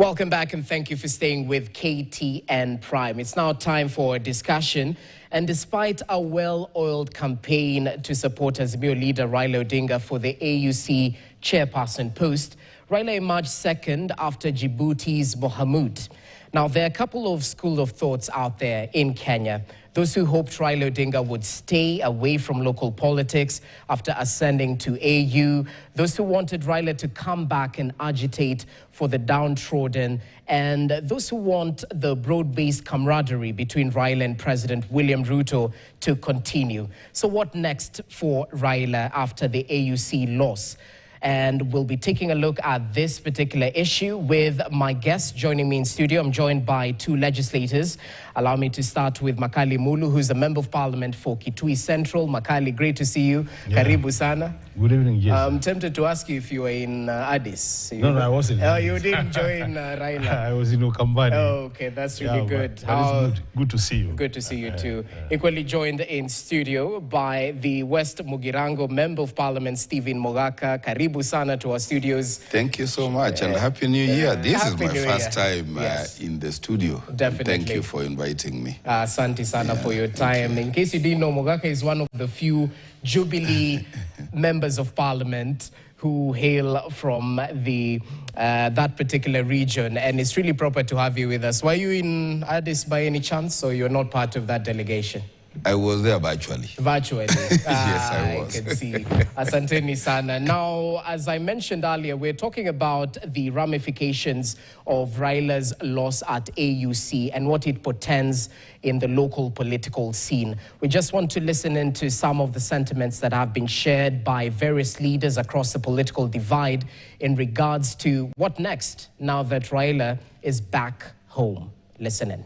Welcome back and thank you for staying with KTN Prime. It's now time for a discussion. And despite a well-oiled campaign to support Azimio leader Raila Odinga for the AUC chairperson post, Raila emerged second after Djibouti's Mohamud. Now, there are a couple of school of thoughts out there in Kenya. Those who hoped Raila Odinga would stay away from local politics after ascending to AU. Those who wanted Raila to come back and agitate for the downtrodden. And those who want the broad-based camaraderie between Raila and President William Ruto to continue. So what next for Raila after the AUC loss? And we'll be taking a look at this particular issue with my guests joining me in studio. I'm joined by two legislators. Allow me to start with Makali Mulu, who's a member of parliament for Kitui Central. Makali, great to see you. Yeah. Karibu sana. Good evening, yes. I'm tempted to ask you if you were in Addis. No, I wasn't. Oh, you didn't join Raila. I was in Ukambani. Oh, okay, that's really good. That is good. Good to see you. Good to see you too. Equally joined in studio by the West Mugirango Member of Parliament, Stephen Mogaka. Karibu sana to our studios. Thank you so much and Happy New Year. This is my first time in the studio. Definitely. Thank you for inviting me. Asante sana for your time. In case you didn't know, Mogaka is one of the few Jubilee members of parliament who hail from the that particular region, and it's really proper to have you with us. Were you in Addis by any chance, or you're not part of that delegation? I was there virtually. Virtually? Yes, I was. I can see. Asanteni sana. Now, as I mentioned earlier, we're talking about the ramifications of Raila's loss at AUC and what it portends in the local political scene. We just want to listen into some of the sentiments that have been shared by various leaders across the political divide in regards to what next now that Raila is back home. Listen in.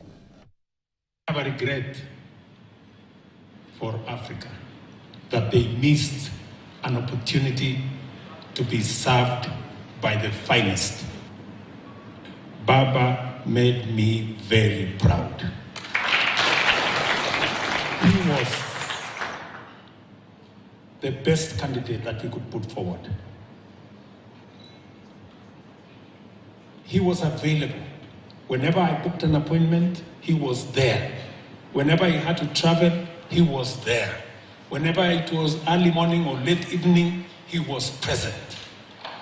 I have a regret for Africa that they missed an opportunity to be served by the finest. Baba made me very proud. He was the best candidate that we could put forward. He was available. Whenever I booked an appointment, he was there. Whenever he had to travel, he was there. Whenever it was early morning or late evening, he was present.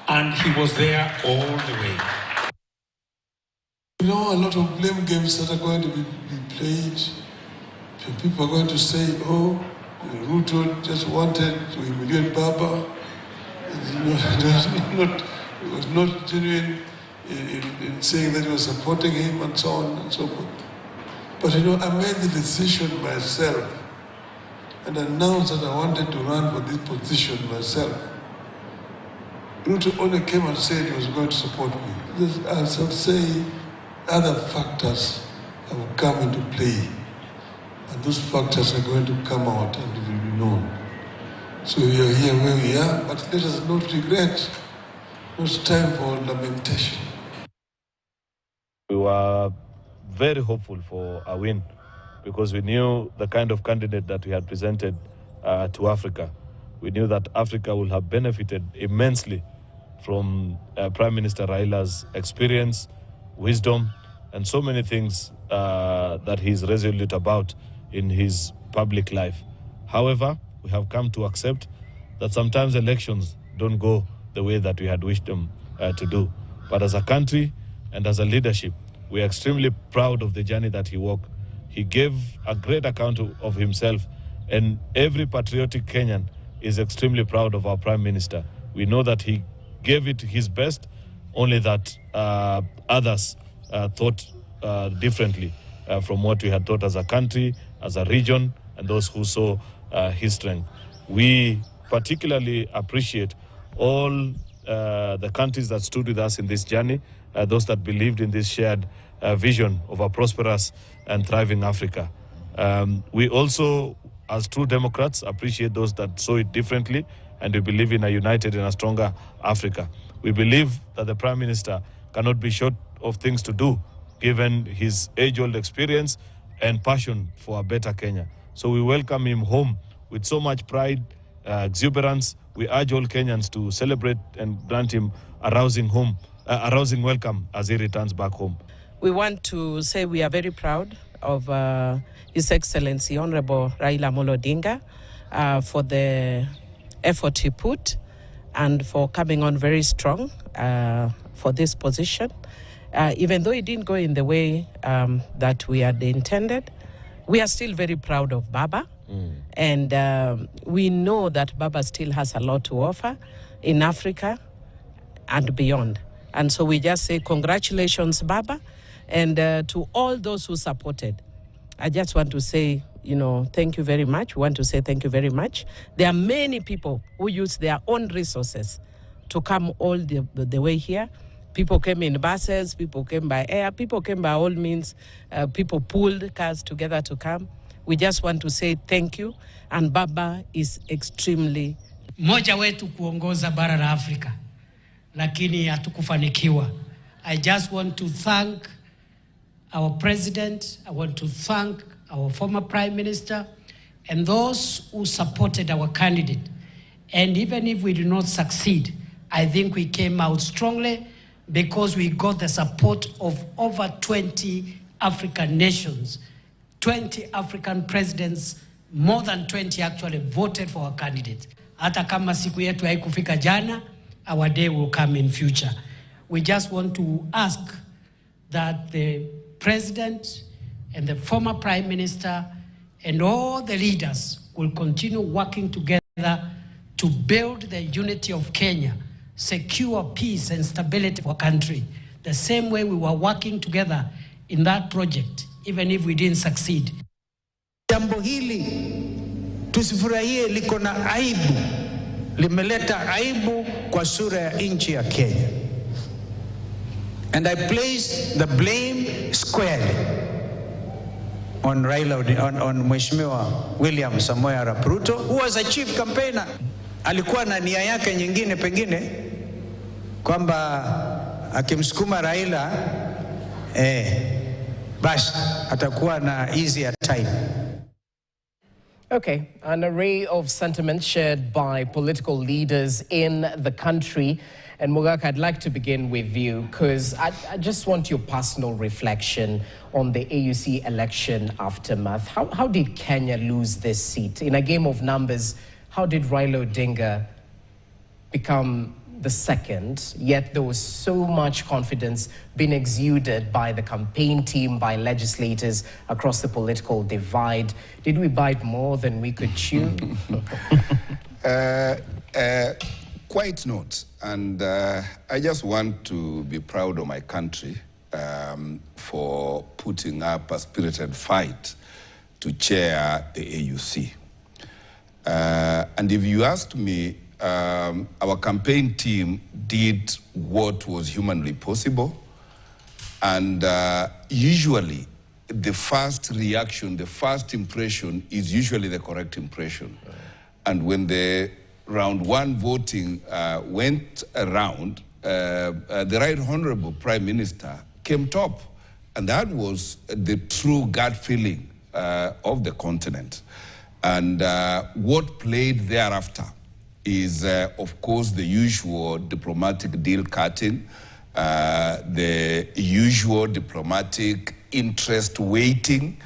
And he was there all the way. You know, a lot of blame games that are going to be played. People are going to say, oh, Ruto just wanted to humiliate Baba. It was not genuine in saying that he was supporting him and so on and so forth. But you know, I made the decision myself and announced that I wanted to run for this position myself. Ruto only came and said he was going to support me. As I say, other factors have come into play. And those factors are going to come out and it will be known. So we are here where we are, but let us not regret. It's time for lamentation. We were very hopeful for a win because we knew the kind of candidate that we had presented to Africa. We knew that Africa would have benefited immensely from Prime Minister Raila's experience, wisdom, and so many things that he's resolute about in his public life. However, we have come to accept that sometimes elections don't go the way that we had wished them to do. But as a country and as a leadership, we are extremely proud of the journey that he walked. He gave a great account of himself, and every patriotic Kenyan is extremely proud of our Prime Minister. We know that he gave it his best, only that others thought differently from what we had thought as a country, as a region, and those who saw his strength. We particularly appreciate all the countries that stood with us in this journey, those that believed in this shared vision of a prosperous and thriving Africa. We also, as true Democrats, appreciate those that saw it differently, and we believe in a united and a stronger Africa. We believe that the Prime Minister cannot be short of things to do, given his age-old experience and passion for a better Kenya. So we welcome him home with so much pride, exuberance. We urge all Kenyans to celebrate and grant him a rousing home a rousing welcome as he returns back home. We want to say we are very proud of His Excellency Honorable Raila Amolo Odinga for the effort he put and for coming on very strong for this position. Even though it didn't go in the way that we had intended, we are still very proud of Baba. And we know that Baba still has a lot to offer in Africa and beyond. And so we just say congratulations, Baba. And to all those who supported, I just want to say, thank you very much. We want to say thank you very much. There are many people who use their own resources to come all the way here. People came in buses, people came by air, people came by all means. People pulled cars together to come. We just want to say thank you. And Baba is extremely... Moja wetu kuongoza bara la Afrika, lakini hatukufanikiwa. I just want to thank our president, I want to thank our former prime minister, and those who supported our candidate. And even if we did not succeed, I think we came out strongly because we got the support of over 20 African nations, 20 African presidents, more than 20 actually voted for our candidate. Hata kama siku yetu haikufika jana, our day will come in future. We just want to ask that the president and the former prime minister and all the leaders will continue working together to build the unity of Kenya, secure peace and stability for our country, the same way we were working together in that project, even if we didn't succeed. Jambo hili tusifurahie liko na aibu, limeleta aibu kwa sura ya nchi ya Kenya. And I place the blame squarely on Mheshimiwa William Samoei Arap Ruto, who was a chief campaigner. Alikuwa na nia yake nyingine pengine kwamba akimsukuma Raila basi atakuwa na easier time. Okay, an array of sentiments shared by political leaders in the country. And Mugaka, I'd like to begin with you because I just want your personal reflection on the AUC election aftermath. How did Kenya lose this seat? In a game of numbers, how did Raila Odinga become the second, yet there was so much confidence being exuded by the campaign team, by legislators across the political divide? Did we bite more than we could chew? Quite not. And I just want to be proud of my country for putting up a spirited fight to chair the AUC. And if you asked me, our campaign team did what was humanly possible. And usually, the first reaction, the first impression is usually the correct impression. And when the round one voting went around, the Right Honorable Prime Minister came top. And that was the true gut feeling of the continent. And what played thereafter is, of course, the usual diplomatic deal cutting, the usual diplomatic interest waiting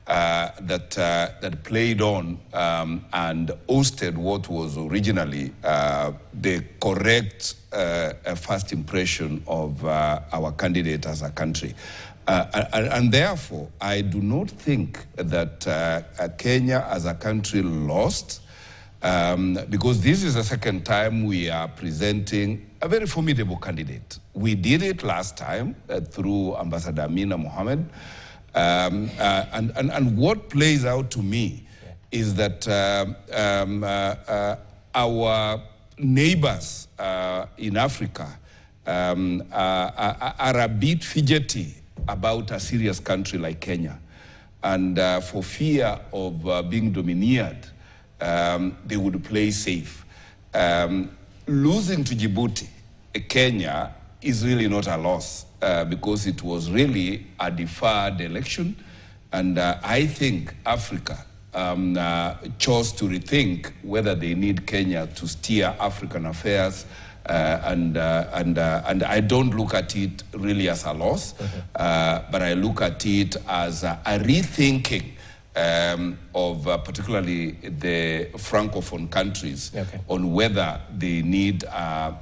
that played on and hosted what was originally the correct first impression of our candidate as a country. And therefore, I do not think that Kenya as a country lost, because this is the second time we are presenting a very formidable candidate. We did it last time through Ambassador Amina Mohammed. And what plays out to me is that our neighbors in Africa are a bit fidgety about a serious country like Kenya. And for fear of being domineered, they would play safe. Losing to Djibouti, Kenya, is really not a loss because it was really a deferred election. And I think Africa chose to rethink whether they need Kenya to steer African affairs and I don't look at it really as a loss, but I look at it as a rethinking of particularly the Francophone countries on whether they need an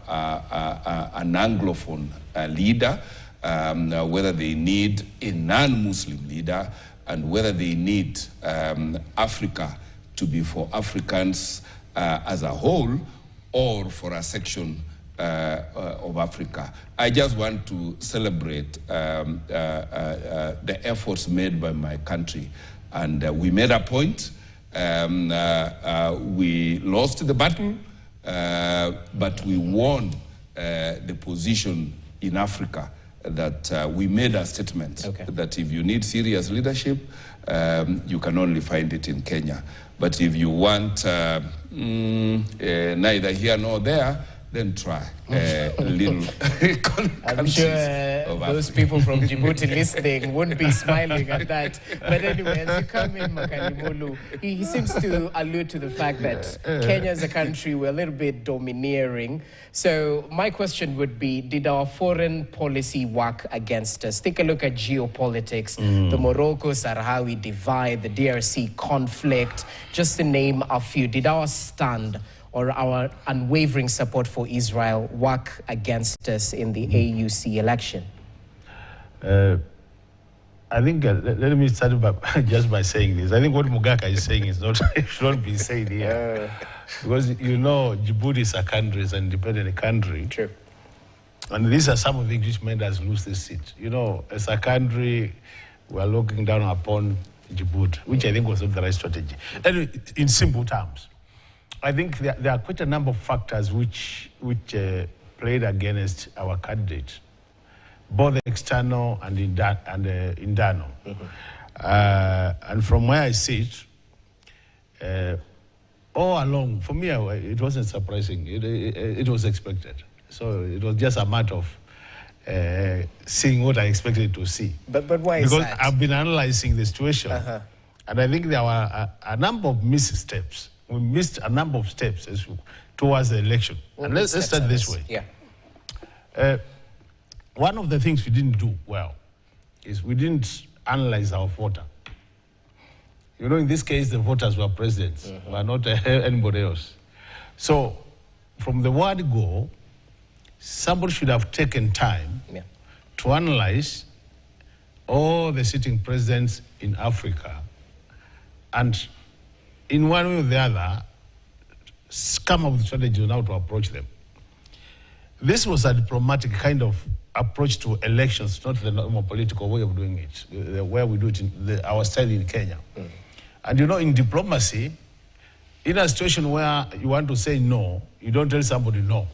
Anglophone leader, whether they need a non-Muslim leader, and whether they need Africa to be for Africans as a whole or for a section of Africa. I just want to celebrate the efforts made by my country. And we made a point. We lost the battle, but we won the position in Africa that we made a statement that if you need serious leadership, you can only find it in Kenya. But if you want neither here nor there, then try little I'm sure those people from Djibouti listening wouldn't be smiling at that. But anyway, as you come in, Makalimulu, he seems to allude to the fact that Kenya as a country, we're a little bit domineering. So my question would be, did our foreign policy work against us? Take a look at geopolitics, the Morocco-Sahrawi divide, the DRC conflict, just to name a few. Did our stand or our unwavering support for Israel work against us in the AUC election? I think, let me start just by saying this. I think what Mugaka is saying is not, should not be said here. Because, you know, Djibouti is a country, it's an independent country. True. And these are some of the things which made us lose this seat. You know, as a country, we are looking down upon Djibouti, which I think was not the right strategy. Anyway, in simple terms, I think there are quite a number of factors which played against our candidate, both external and internal. And from where I sit, all along, for me, it wasn't surprising. It was expected. So it was just a matter of seeing what I expected to see. But why is that? Because I've been analyzing the situation, and I think there were a number of missteps. We missed a number of steps towards the election. And let's start this way. Yeah. One of the things we didn't do well is we didn't analyze our voter. You know, in this case, the voters were presidents, were not anybody else. So, from the word go, somebody should have taken time to analyze all the sitting presidents in Africa and in one way or the other, come up with strategies on how to approach them. This was a diplomatic kind of approach to elections, not the normal political way of doing it, the way we do it in our style in Kenya. And you know, in diplomacy, in a situation where you want to say no, you don't tell somebody no.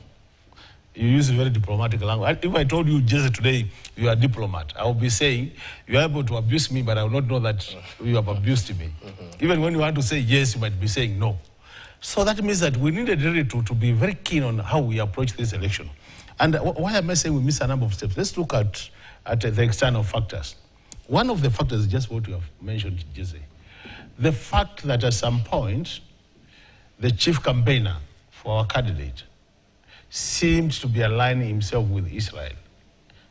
You use a very diplomatic language. If I told you just today you are a diplomat, I will be saying you are able to abuse me, but I will not know that you have abused me. Even when you want to say yes, you might be saying no. So that means that we needed really to be very keen on how we approach this election. And why am I saying we miss a number of steps? Let's look at the external factors. One of the factors is just what you have mentioned, Jesse. The fact that at some point, the chief campaigner for our candidate seemed to be aligning himself with Israel.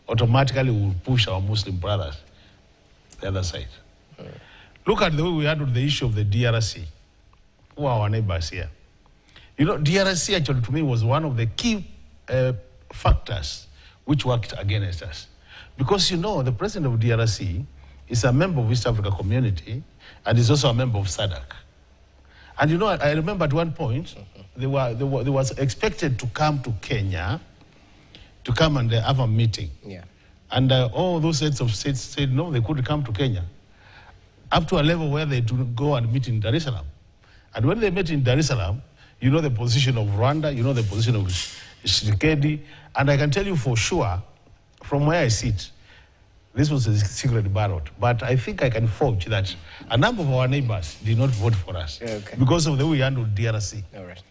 Automatically will push our Muslim brothers the other side. Look at the way we handled the issue of the DRC, who are our neighbors here. You know, DRC actually to me was one of the key factors which worked against us. Because you know, the president of DRC is a member of East Africa Community and is also a member of SADC. And you know, I remember at one point, they was expected to come to Kenya to come and have a meeting. And all those heads of states said no, they couldn't come to Kenya. Up to a level where they do go and meet in Dar es Salaam. And when they met in Dar es Salaam, you know the position of Rwanda, you know the position of Tshisekedi, and I can tell you for sure, from where I sit, this was a secret ballot. But I think I can forge that a number of our neighbors did not vote for us because of the way we handled DRC. All right.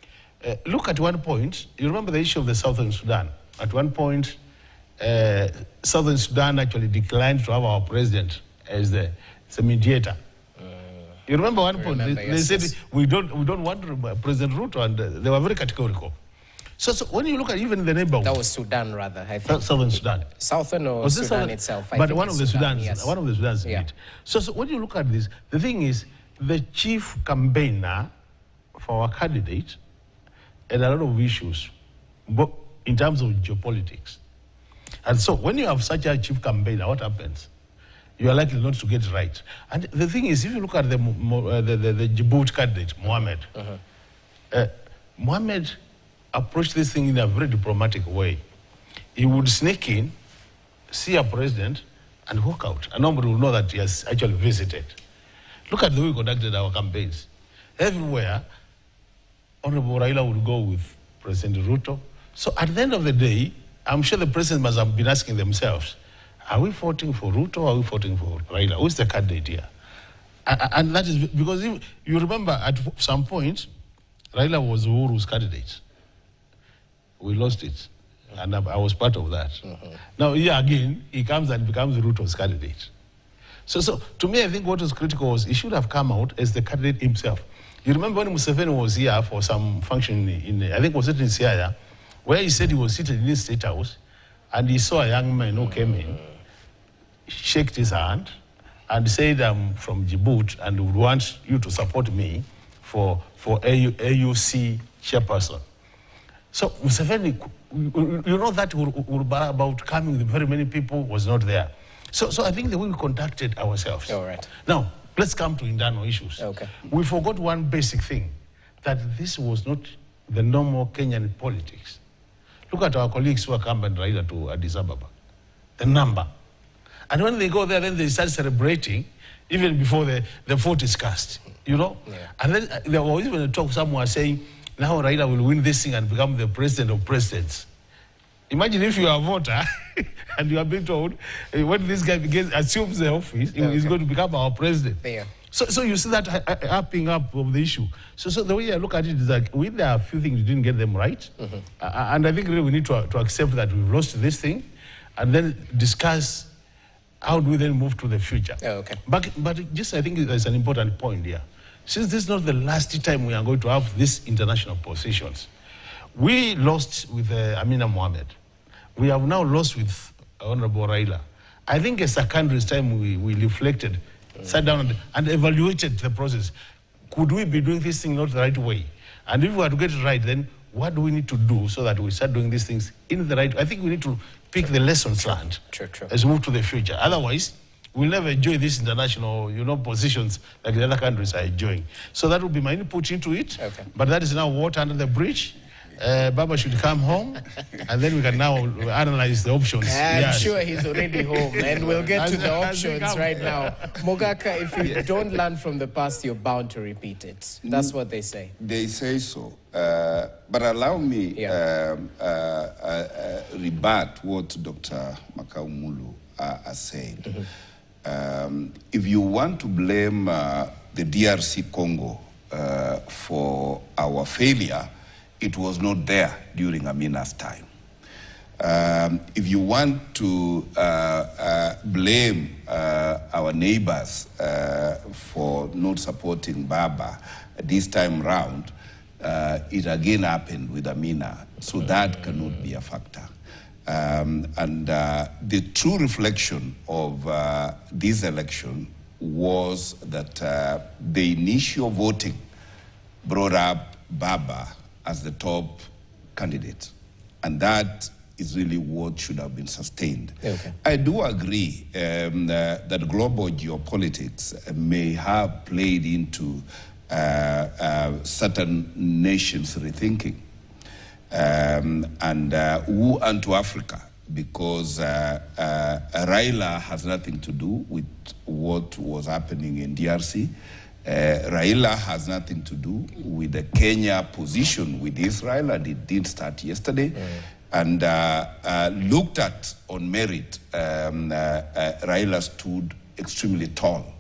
Look at one point, you remember the issue of the Southern Sudan. At one point, Southern Sudan actually declined to have our president as the mediator. You remember one point, they said, we don't want President Ruto, and they were very categorical. So when you look at even the neighborhood. That was Sudan, rather, I think. Southern Sudan. Southern or Sudan Southern? itself. But one of the Sudans, yes. one of the Sudans Yeah. did. So when you look at this, the thing is, the chief campaigner for our candidate had a lot of issues, but in terms of geopolitics. And so when you have such a chief campaigner, what happens? You are likely not to get it right. And the thing is, if you look at the Djibouti candidate, Mohamed, Mohamed approached this thing in a very diplomatic way. He would sneak in, see a president, and walk out. And nobody will know that he has actually visited. Look at the way we conducted our campaigns. Everywhere, Honorable Raila would go with President Ruto. So at the end of the day, I'm sure the president must have been asking themselves, are we voting for Ruto or are we voting for Raila? Who's the candidate here? And that is because if you remember at some point, Raila was Uhuru's candidate. We lost it. And I was part of that. Now, here again, he comes and becomes Ruto's candidate. So to me, I think what was critical was he should have come out as the candidate himself. You remember when Museveni was here for some function I think was it in Siaya, where he said he was seated in his state house, and he saw a young man who came in, shook his hand, and said, I'm from Djibouti and would want you to support me for AUC chairperson. So Museveni, you know that Urubara about coming, very many people was not there. So I think the way we conducted ourselves. All right. Now, let's come to internal issues. Okay. We forgot one basic thing, that this was not the normal Kenyan politics. Look at our colleagues who accompanied Raila to Addis Ababa. The number. And when they go there, then they start celebrating, even before the vote is cast, you know? Yeah. And then there was even a talk, someone saying, now Raila will win this thing and become the president of presidents. Imagine if you are a voter and you are being told, when this guy assumes the office, he's going to become our president. Yeah. So you see that upping up of the issue. So the way I look at it is that there are a few things we didn't get them right. And I think really we need to accept that we've lost this thing and then discuss how do we then move to the future. Okay. But just I think there's an important point here. Since this is not the last time we are going to have these international positions, we lost with Amina Mohamed. We have now lost with Honorable Raila. I think as a country, it's time we reflected, sat down and evaluated the process. Could we be doing this thing not the right way? And if we are to get it right, then what do we need to do so that we start doing these things in the right way? I think we need to pick the lessons learned as we move to the future. Otherwise, we'll never enjoy these international, positions like the other countries are enjoying. So that would be my input into it. Okay. But that is now water under the bridge. Baba should come home, and then we can now analyze the options. I'm sure he's already home, and we'll get to the options right now. Mogaka, if you don't learn from the past, you're bound to repeat it. That's what they say. They say so. But allow me rebut what Dr. Makaumulu has said. If you want to blame the DRC Congo for our failure, it was not there during Amina's time. If you want to blame our neighbors for not supporting Baba this time round, it again happened with Amina, so that cannot be a factor. And the true reflection of this election was that the initial voting brought up Baba as the top candidate. And that is really what should have been sustained. Okay. I do agree that global geopolitics may have played into certain nations rethinking and who unto Africa, because Raila has nothing to do with what was happening in DRC. Raila has nothing to do with the Kenya position with Israel, and it did start yesterday. And looked at on merit, Raila stood extremely tall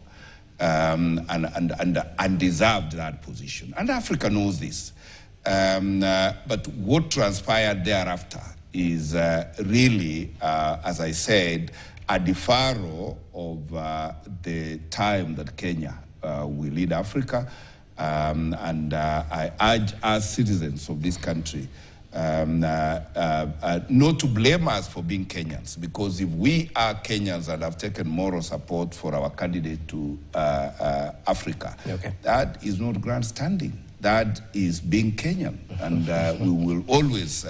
and deserved that position. And Africa knows this. But what transpired thereafter is really, as I said, a deferral of the time that Kenya will lead Africa. And I urge us citizens of this country not to blame us for being Kenyans, because if we are Kenyans and have taken moral support for our candidate to Africa, that is not grandstanding. That is being Kenyan, and we will always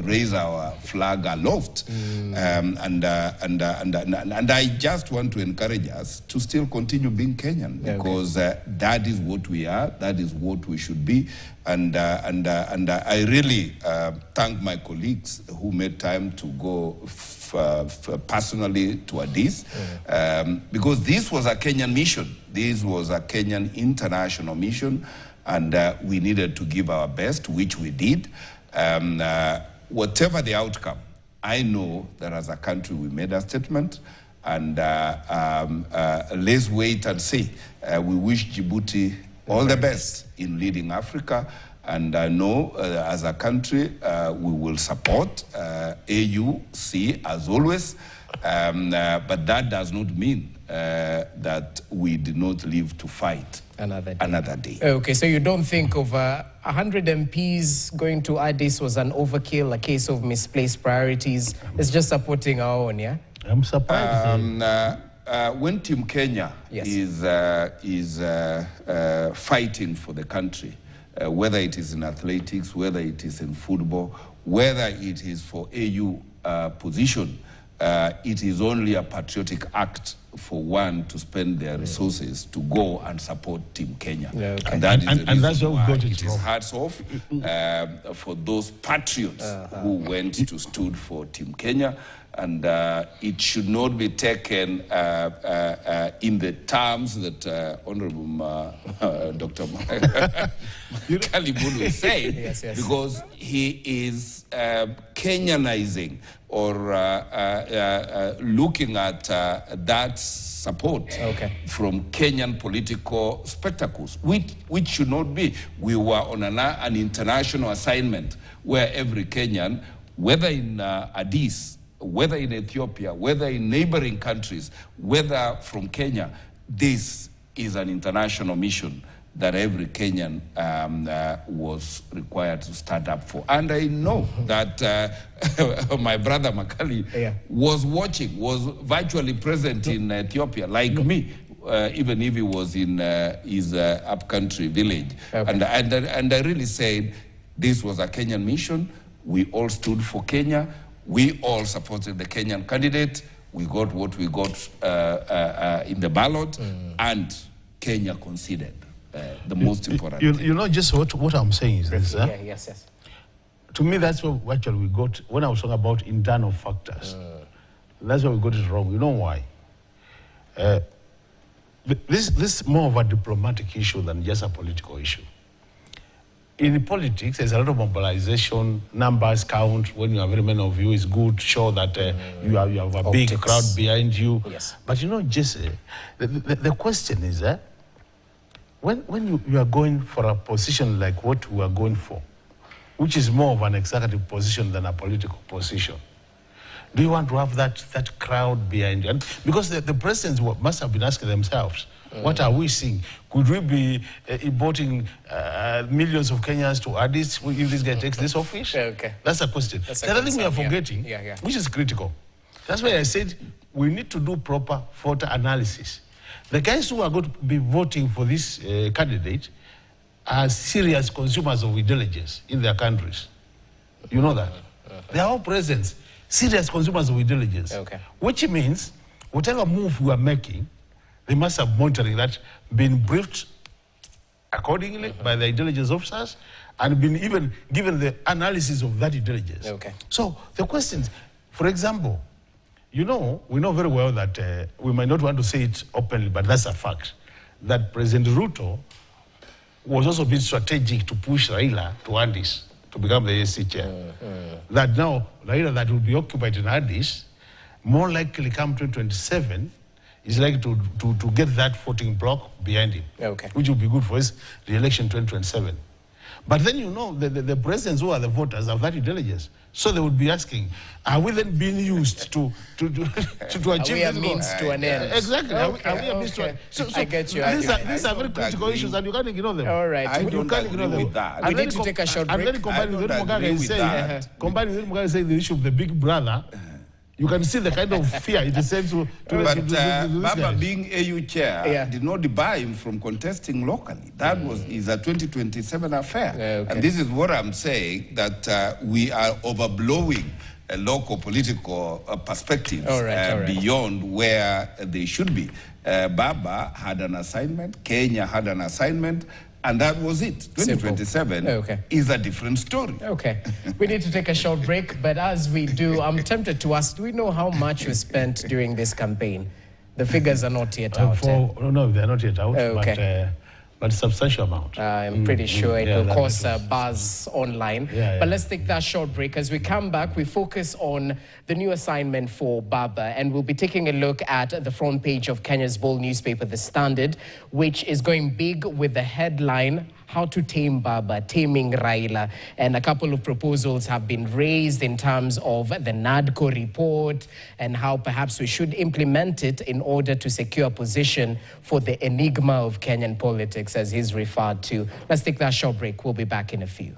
raise our flag aloft. And I just want to encourage us to still continue being Kenyan, because that is what we are. That is what we should be. And I really thank my colleagues who made time to go personally to Addis, because this was a Kenyan mission. This was a Kenyan international mission. And we needed to give our best, which we did. Whatever the outcome, I know that as a country we made a statement, and let's wait and see. We wish Djibouti all the best in leading Africa, and I know as a country we will support AUC as always, but that does not mean that we did not live to fight another day. Okay, so you don't think of 100 MPs going to Addis was an overkill, a case of misplaced priorities? It's just supporting our own, yeah? I'm surprised. When Team Kenya is fighting for the country, whether it is in athletics, whether it is in football, whether it is for AU position, it is only a patriotic act for one to spend their resources to go and support Team Kenya. And that is the reason that's why got it is hats off for those patriots who went to stood for Team Kenya. And it should not be taken in the terms that Honorable Dr. Kalibulu is saying, because he is Kenyanizing or looking at that support from Kenyan political spectacles, which should not be. We were on an international assignment where every Kenyan, whether in Addis, whether in Ethiopia, whether in neighboring countries, whether from Kenya, this is an international mission that every Kenyan was required to stand up for. And I know that my brother Makali was watching, was virtually present in Ethiopia, like me, even if he was in his upcountry village. And I really said, this was a Kenyan mission. We all stood for Kenya. We all supported the Kenyan candidate. We got what we got in the ballot, and Kenya conceded. The most important thing. You know, just what I'm saying is this. Yes. To me, that's what actually we got, when I was talking about internal factors. That's why we got it wrong. You know why? This is more of a diplomatic issue than just a political issue. In politics, there's a lot of mobilization, numbers count. When you have very many of you, it's good to show that you have a big crowd behind you. But you know, Jesse, the question is, when you are going for a position like what we are going for, which is more of an executive position than a political position, do you want to have that crowd behind you? And because the presidents must have been asking themselves, what are we seeing? Could we be importing millions of Kenyans to Addis if this guy takes this office? That's a question. The other thing we are forgetting, which is critical. That's why I said we need to do proper voter analysis. The guys who are going to be voting for this candidate are serious consumers of intelligence in their countries. You know that? They are all presidents, serious consumers of intelligence. Which means whatever move we are making, they must have monitoring that, been briefed accordingly by the intelligence officers, and been even given the analysis of that intelligence. So the questions, for example, you know, we know very well that we might not want to say it openly, but that's a fact, that President Ruto was also being strategic to push Raila to Addis to become the ANC chair. That now, Raila that will be occupied in Addis, more likely come 2027, is like to get that voting bloc behind him, which will be good for his re-election 2027. But then you know the presidents who are the voters have that intelligence. So they would be asking, are we then being used to achieve are we a means to an end? Exactly. Okay, are we a means to an end? So I get you. These are very critical issues and you can't ignore them. All right. You can't ignore them. With that. We need to take a short break. And then combined with what Mugabe is saying, the issue of the big brother, you can see the kind of fear it sends to But this Baba guy. being AU chair did not debar him from contesting locally. That is a 2027 affair. Okay. And this is what I'm saying, that we are overblowing local political perspectives beyond where they should be. Baba had an assignment, Kenya had an assignment, and that was it. 2027 is a different story. Okay. We need to take a short break, but as we do, I'm tempted to ask, do we know how much was spent during this campaign? The figures are not yet out. No, they're not yet out, but substantial amount. I'm pretty sure it will cause a buzz online. But let's take that short break. As we come back, we focus on the new assignment for Baba, and we'll be taking a look at the front page of Kenya's bold newspaper, The Standard, which is going big with the headline, How to Tame Baba, Taming Raila. And a couple of proposals have been raised in terms of the NADCO report and how perhaps we should implement it in order to secure a position for the enigma of Kenyan politics, as he's referred to. Let's take that short break. We'll be back in a few.